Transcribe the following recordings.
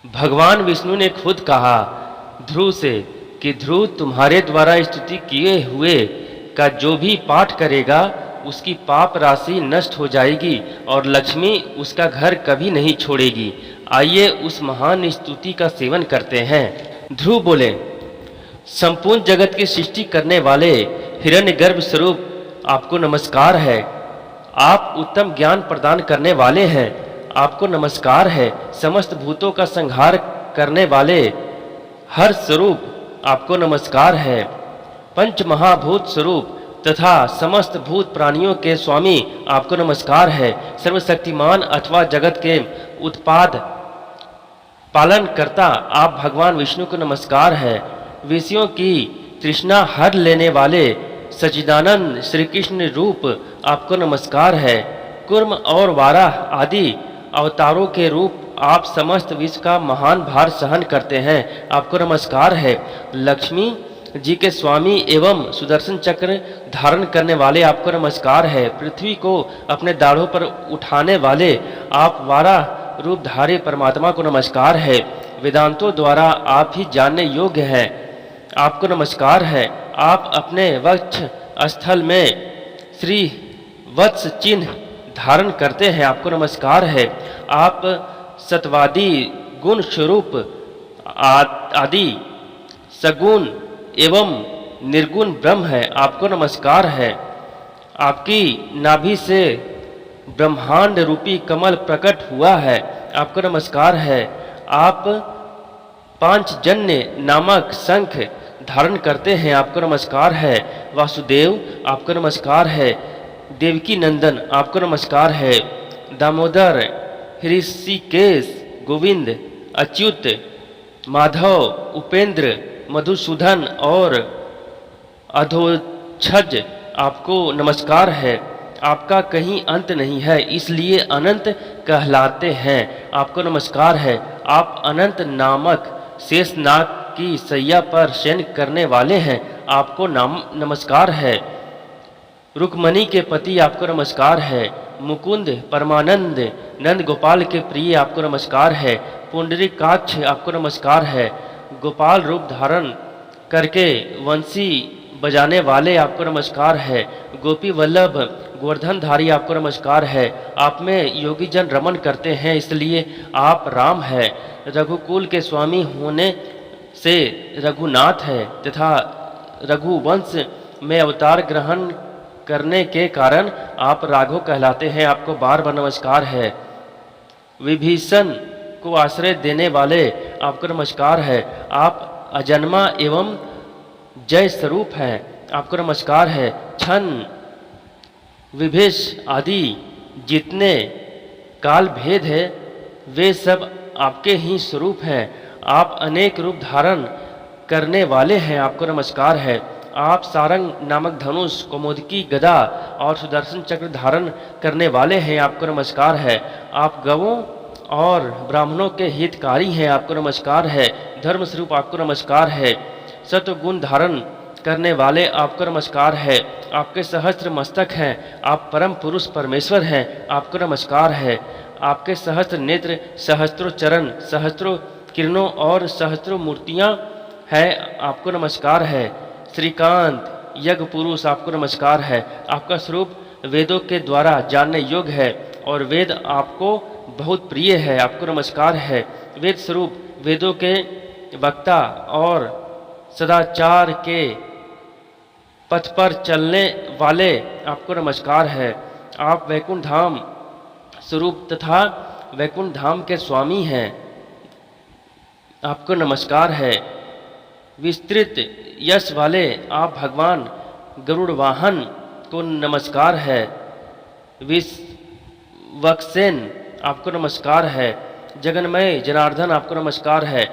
भगवान विष्णु ने खुद कहा ध्रुव से कि ध्रुव, तुम्हारे द्वारा स्तुति किए हुए का जो भी पाठ करेगा उसकी पाप राशि नष्ट हो जाएगी और लक्ष्मी उसका घर कभी नहीं छोड़ेगी। आइए उस महान स्तुति का सेवन करते हैं। ध्रुव बोले, संपूर्ण जगत की सृष्टि करने वाले हिरण्यगर्भ स्वरूप आपको नमस्कार है। आप उत्तम ज्ञान प्रदान करने वाले हैं, आपको नमस्कार है। समस्त भूतों का संहार करने वाले हर स्वरूप आपको नमस्कार है। पंच महाभूत स्वरूप तथा समस्त भूत प्राणियों के स्वामी आपको नमस्कार है। सर्वशक्तिमान अथवा जगत के उत्पाद पालन करता आप भगवान विष्णु को नमस्कार है। विषयों की तृष्णा हर लेने वाले सच्चिदानंद श्री कृष्ण रूप आपको नमस्कार है। कुर्म और वाराह आदि अवतारों के रूप आप समस्त विश्व का महान भार सहन करते हैं, आपको नमस्कार है। लक्ष्मी जी के स्वामी एवं सुदर्शन चक्र धारण करने वाले आपको नमस्कार है। पृथ्वी को अपने दाढ़ों पर उठाने वाले आप वाराह रूपधारी परमात्मा को नमस्कार है। वेदांतों द्वारा आप ही जानने योग्य हैं, आपको नमस्कार है। आप अपने वक्ष स्थल में श्री वत्स चिन्ह धारण करते हैं, आपको नमस्कार है। आप सत्वादी गुण स्वरूप आदि सगुण एवं निर्गुण ब्रह्म है, आपको नमस्कार है। आपकी नाभि से ब्रह्मांड रूपी कमल प्रकट हुआ है, आपको नमस्कार है। आप पांचजन्य नामक शंख धारण करते हैं, आपको नमस्कार है। वासुदेव आपको नमस्कार है। देवकी नंदन आपको नमस्कार है। दामोदर, ऋषिकेश, गोविंद, अच्युत, माधव, उपेंद्र, मधुसूदन और अधोक्षज आपको नमस्कार है। आपका कहीं अंत नहीं है, इसलिए अनंत कहलाते हैं, आपको नमस्कार है। आप अनंत नामक शेषनाग की सैया पर शयन करने वाले हैं, आपको नमस्कार है। रुक्मणी के पति आपको नमस्कार है। मुकुंद, परमानंद, नंद गोपाल के प्रिय आपको नमस्कार है। पुंडरीकाक्ष आपको नमस्कार है। गोपाल रूप धारण करके वंशी बजाने वाले आपको नमस्कार है। गोपी वल्लभ गोवर्धनधारी आपको नमस्कार है। आप में योगी जन रमन करते हैं, इसलिए आप राम है। रघुकुल के स्वामी होने से रघुनाथ है तथा रघुवंश में अवतार ग्रहण करने के कारण आप राघव कहलाते हैं, आपको बार बार नमस्कार है। विभीषण को आश्रय देने वाले आपको नमस्कार है। आप अजन्मा एवं जय स्वरूप हैं, आपको नमस्कार है। छन, विभेश आदि जितने काल भेद है वे सब आपके ही स्वरूप हैं। आप अनेक रूप धारण करने वाले हैं, आपको नमस्कार है। आप सारंग नामक धनुष, कौमुदकी गदा और सुदर्शन चक्र धारण करने वाले हैं, आपको नमस्कार है। आप गवों और ब्राह्मणों के हितकारी हैं, आपको नमस्कार है। धर्म स्वरूप आपको नमस्कार है। सत्वगुण धारण करने वाले आपको नमस्कार है। आपके सहस्त्र मस्तक हैं, आप परम पुरुष परमेश्वर हैं, आपको नमस्कार है। आपके सहस्त्र नेत्र, सहस्त्रों चरण, सहस्त्रों किरणों और सहस्त्रों मूर्तियां हैं, आपको नमस्कार है। श्रीकांत यज्ञ पुरुष आपको नमस्कार है। आपका स्वरूप वेदों के द्वारा जानने योग्य है और वेद आपको बहुत प्रिय है, आपको नमस्कार है। वेद स्वरूप वेदों के वक्ता और सदाचार के पथ पर चलने वाले आपको नमस्कार है। आप वैकुंठ धाम स्वरूप तथा वैकुंठ धाम के स्वामी हैं, आपको नमस्कार है। विस्तृत यश वाले आप भगवान गरुड़ वाहन को नमस्कार है। विश्वक्सेन आपको नमस्कार है। जगन्मय जनार्दन आपको नमस्कार है।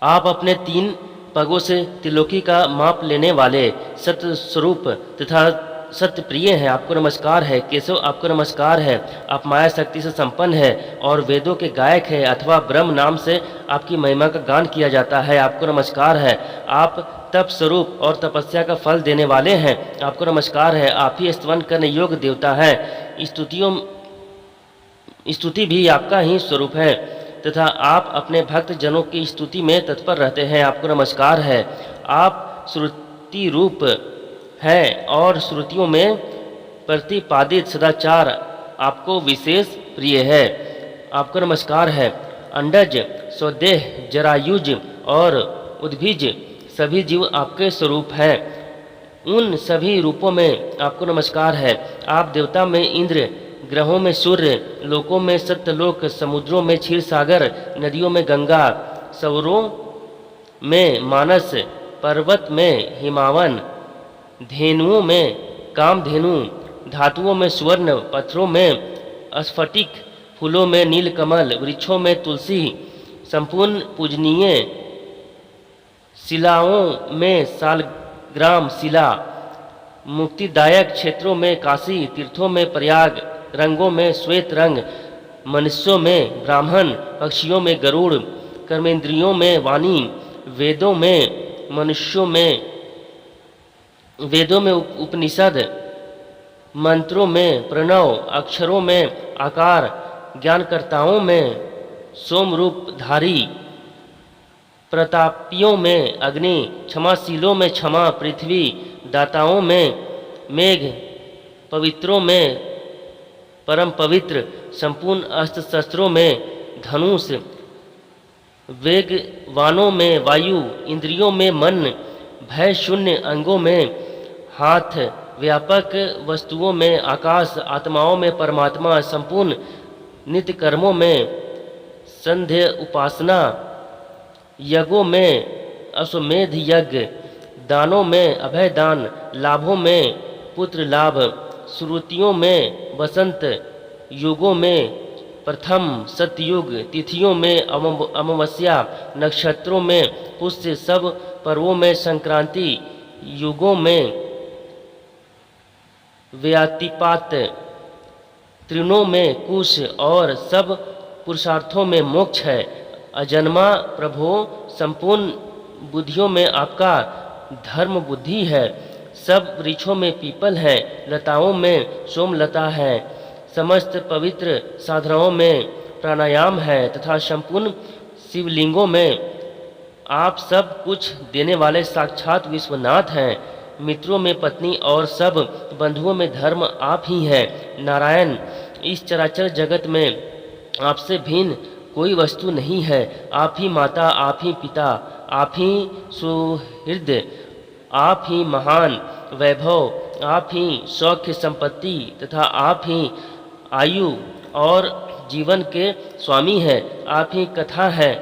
आप अपने 3 पगों से त्रिलोकी का माप लेने वाले सत्य स्वरूप तथा सत्य प्रिय हैं, आपको नमस्कार है। केशव आपको नमस्कार है। आप माया शक्ति से संपन्न है और वेदों के गायक है अथवा ब्रह्म नाम से आपकी महिमा का गान किया जाता है, आपको नमस्कार है। आप तप स्वरूप और तपस्या का फल देने वाले हैं, आपको नमस्कार है। आप ही स्तवन करने योग्य देवता हैं, स्तुति भी आपका ही स्वरूप है। तथा आप अपने भक्त जनों की स्तुति में तत्पर रहते हैं। आपको नमस्कार है। आप श्रुति रूप हैं और श्रुतियों में प्रतिपादित सदाचार आपको विशेष प्रिय है। आपको नमस्कार है। अंडज, स्वदेह, जरायुज और उद्भिज सभी जीव आपके स्वरूप हैं। उन सभी रूपों में आपको नमस्कार है। आप देवता में इंद्र, ग्रहों में सूर्य, लोकों में सत्यलोक, समुद्रों में क्षीर सागर, नदियों में गंगा, सौरों में मानस, पर्वत में हिमावन, धेनुओं में कामधेनु, धातुओं में स्वर्ण, पत्थरों में स्फटिक, फूलों में नीलकमल, वृक्षों में तुलसी, संपूर्ण पूजनीय शिलाओं में सालग्राम शिला, मुक्तिदायक क्षेत्रों में काशी, तीर्थों में प्रयाग, रंगों में श्वेत रंग, मनुष्यों में ब्राह्मण, पक्षियों में गरुड़, कर्मेंद्रियों में वाणी, वेदों में उपनिषद, मंत्रों में प्रणव, अक्षरों में आकार, ज्ञानकर्ताओं में सोम रूपधारी, प्रतापियों में अग्नि, क्षमाशीलों में क्षमा, पृथ्वी, दाताओं में मेघ, पवित्रों में परम पवित्र, संपूर्ण अस्त्र शस्त्रों में धनुष, वेगवानों में वायु, इंद्रियों में मन, भय शून्य अंगों में हाथ, व्यापक वस्तुओं में आकाश, आत्माओं में परमात्मा, संपूर्ण नित्य कर्मों में संध्य उपासना, यज्ञों में अश्वमेध यज्ञ, दानों में अभय दान, लाभों में पुत्र लाभ, श्रुतियों में वसंत, युगों में प्रथम सतयुग, तिथियों में अमावस्या, नक्षत्रों में पुष्य, सब पर्वों में संक्रांति, युगों में व्यातिपात, तृणों में कुश और सब पुरुषार्थों में मोक्ष है। अजन्मा प्रभो, संपूर्ण बुद्धियों में आपका धर्म बुद्धि है। सब वृक्षों में पीपल है, लताओं में सोमलता है, समस्त पवित्र साधनाओं में प्राणायाम है तथा संपूर्ण शिवलिंगों में आप सब कुछ देने वाले साक्षात विश्वनाथ हैं। मित्रों में पत्नी और सब बंधुओं में धर्म आप ही हैं। नारायण, इस चराचर जगत में आपसे भिन्न कोई वस्तु नहीं है। आप ही माता, आप ही पिता, आप ही सुहृद, आप ही महान वैभव, आप ही सौख्य संपत्ति तथा आप ही आयु और जीवन के स्वामी हैं। आप ही कथा है।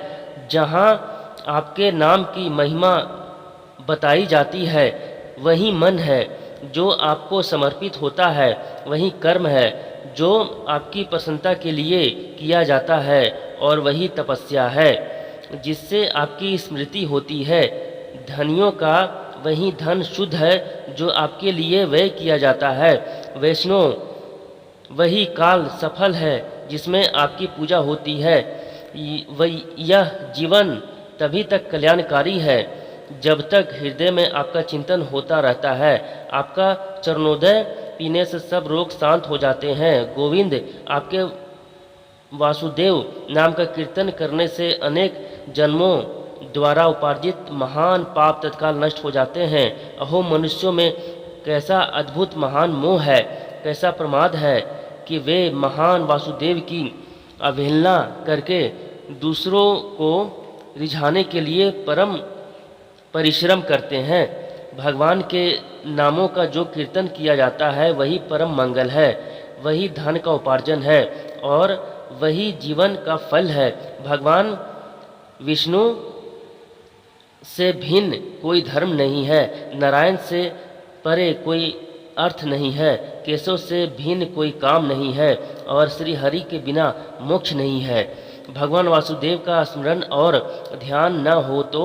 जहाँ आपके नाम की महिमा बताई जाती है वही मन है। जो आपको समर्पित होता है वही कर्म है। जो आपकी प्रसन्नता के लिए किया जाता है और वही तपस्या है। जिससे आपकी स्मृति होती है। धनियों का वही धन शुद्ध है जो आपके लिए व्यय किया जाता है। वैष्णव, वही काल सफल है जिसमें आपकी पूजा होती है। यह जीवन तभी तक कल्याणकारी है जब तक हृदय में आपका चिंतन होता रहता है। आपका चरणोदय पीने से सब रोग शांत हो जाते हैं। गोविंद, आपके वासुदेव नाम का कीर्तन करने से अनेक जन्मों द्वारा उपार्जित महान पाप तत्काल नष्ट हो जाते हैं। अहो, मनुष्यों में कैसा अद्भुत महान मोह है, कैसा प्रमाद है कि वे महान वासुदेव की अवहेलना करके दूसरों को रिझाने के लिए परम परिश्रम करते हैं। भगवान के नामों का जो कीर्तन किया जाता है वही परम मंगल है, वही धन का उपार्जन है और वही जीवन का फल है। भगवान विष्णु से भिन्न कोई धर्म नहीं है। नारायण से परे कोई अर्थ नहीं है। केशव से भिन्न कोई काम नहीं है और श्री हरि के बिना मोक्ष नहीं है। भगवान वासुदेव का स्मरण और ध्यान न हो तो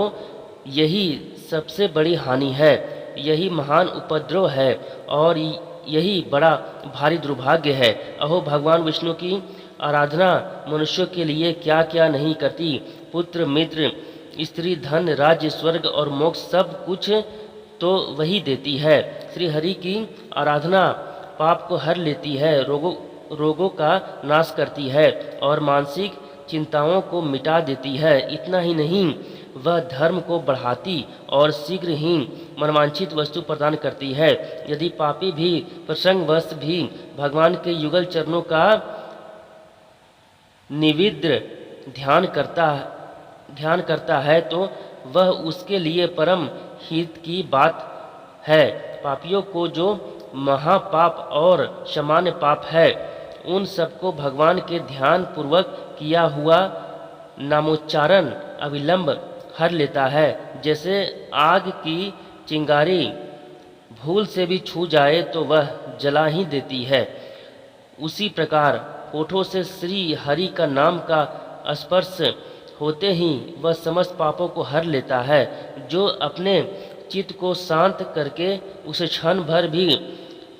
यही सबसे बड़ी हानि है, यही महान उपद्रव है और यही बड़ा भारी दुर्भाग्य है। अहो, भगवान विष्णु की आराधना मनुष्यों के लिए क्या क्या नहीं करती। पुत्र, मित्र, स्त्री, धन, राज्य, स्वर्ग और मोक्ष सब कुछ तो वही देती है। श्री हरि की आराधना पाप को हर लेती है, रोगों का नाश करती है और मानसिक चिंताओं को मिटा देती है। इतना ही नहीं, वह धर्म को बढ़ाती और शीघ्र ही मनवांछित वस्तु प्रदान करती है। यदि पापी भी प्रसंगवश भी भगवान के युगल चरणों का निविद्र ध्यान करता है तो वह उसके लिए परम हित की बात है। पापियों को जो महापाप और सामान्य पाप है, उन सबको भगवान के ध्यान पूर्वक किया हुआ नामोच्चारण अविलंब हर लेता है। जैसे आग की चिंगारी भूल से भी छू जाए तो वह जला ही देती है, उसी प्रकार होठों से श्री हरि का नाम का स्पर्श होते ही वह समस्त पापों को हर लेता है। जो अपने चित्त को शांत करके उसे क्षण भर भी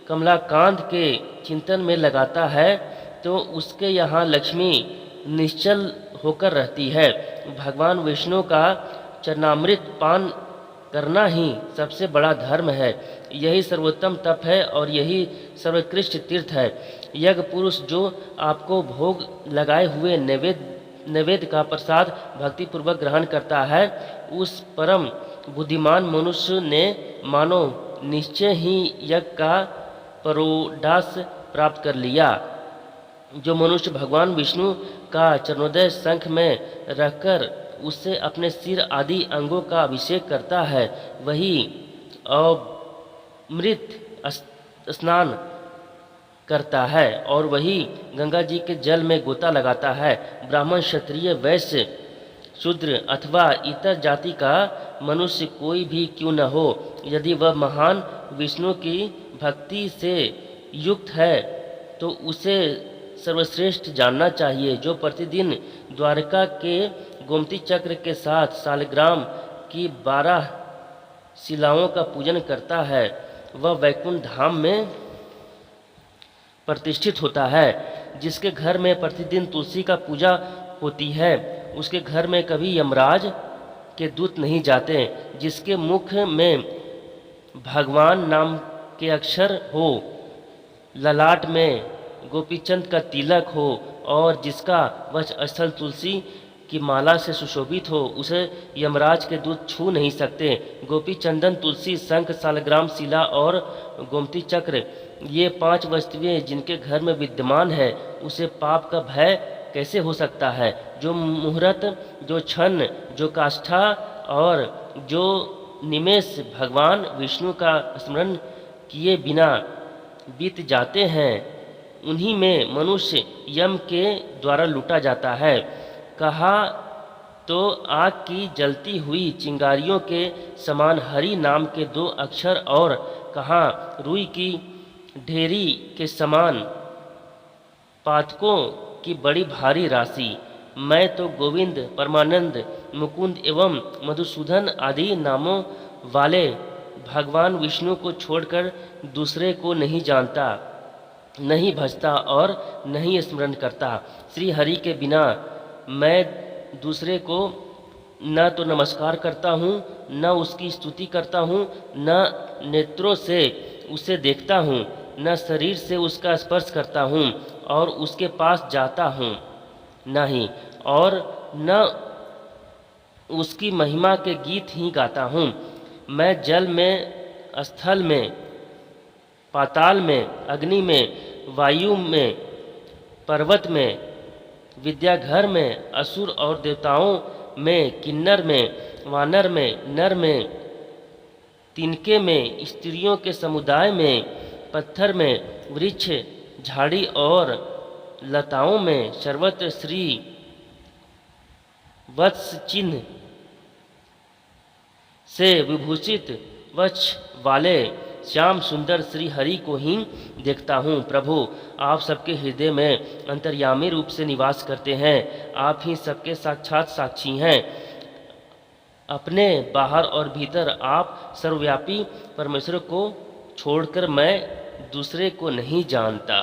कमलाकांत के चिंतन में लगाता है तो उसके यहाँ लक्ष्मी निश्चल होकर रहती है। भगवान विष्णु का चरणामृत पान करना ही सबसे बड़ा धर्म है। यही सर्वोत्तम तप है और यही सर्वोत्कृष्ट तीर्थ है। यज्ञ पुरुष जो आपको भोग लगाए हुए नैवेद्य का प्रसाद भक्तिपूर्वक ग्रहण करता है, उस परम बुद्धिमान मनुष्य ने मानो निश्चय ही यज्ञ का परोडास प्राप्त कर लिया। जो मनुष्य भगवान विष्णु का चरणोदय शंख में रखकर उससे अपने सिर आदि अंगों का अभिषेक करता है, वही अमृत स्नान करता है और वही गंगा जी के जल में गोता लगाता है। ब्राह्मण, क्षत्रिय, वैश्य, शूद्र अथवा इतर जाति का मनुष्य कोई भी क्यों न हो, यदि वह महान विष्णु की भक्ति से युक्त है तो उसे सर्वश्रेष्ठ जानना चाहिए। जो प्रतिदिन द्वारका के गोमती चक्र के साथ सालग्राम की 12 शिलाओं का पूजन करता है, वह वैकुंठ धाम में प्रतिष्ठित होता है। जिसके घर में प्रतिदिन तुलसी का पूजा होती है, उसके घर में कभी यमराज के दूत नहीं जाते। जिसके मुख में भगवान नाम के अक्षर हो, ललाट में गोपीचंद का तिलक हो और जिसका वक्ष स्थल तुलसी की माला से सुशोभित हो, उसे यमराज के दूत छू नहीं सकते। गोपी चंदन, तुलसी, शंख, सालग्राम, शिला और गोमती चक्र, ये 5 वस्तुएं जिनके घर में विद्यमान है, उसे पाप का भय कैसे हो सकता है। जो मुहूर्त, जो क्षण, जो काष्ठा और जो निमेष भगवान विष्णु का स्मरण किए बिना बीत जाते हैं, उन्हीं में मनुष्य यम के द्वारा लूटा जाता है। कहा तो आग की जलती हुई चिंगारियों के समान हरि नाम के 2 अक्षर, और कहा रुई की ढेरी के समान पातकों की बड़ी भारी राशि। मैं तो गोविंद, परमानंद, मुकुंद एवं मधुसूदन आदि नामों वाले भगवान विष्णु को छोड़कर दूसरे को नहीं जानता, नहीं भजता और नहीं स्मरण करता। श्री हरि के बिना मैं दूसरे को न तो नमस्कार करता हूँ, न उसकी स्तुति करता हूँ, न नेत्रों से उसे देखता हूँ, न शरीर से उसका स्पर्श करता हूँ और उसके पास जाता हूँ नहीं, और न उसकी महिमा के गीत ही गाता हूँ। मैं जल में, स्थल में, पाताल में, अग्नि में, वायु में, पर्वत में, विद्याघर में, असुर और देवताओं में, किन्नर में, वानर में, नर में, तिनके में, स्त्रियों के समुदाय में, पत्थर में, वृक्ष, झाड़ी और लताओं में, सर्वत्र श्री वत्स चिन्ह से विभूषित वक्ष वाले श्याम सुंदर श्री हरि को ही देखता हूँ। प्रभु, आप सबके हृदय में अंतर्यामी रूप से निवास करते हैं। आप ही सबके साक्षात साक्षी हैं। अपने बाहर और भीतर आप सर्वव्यापी परमेश्वर को छोड़कर मैं दूसरे को नहीं जानता।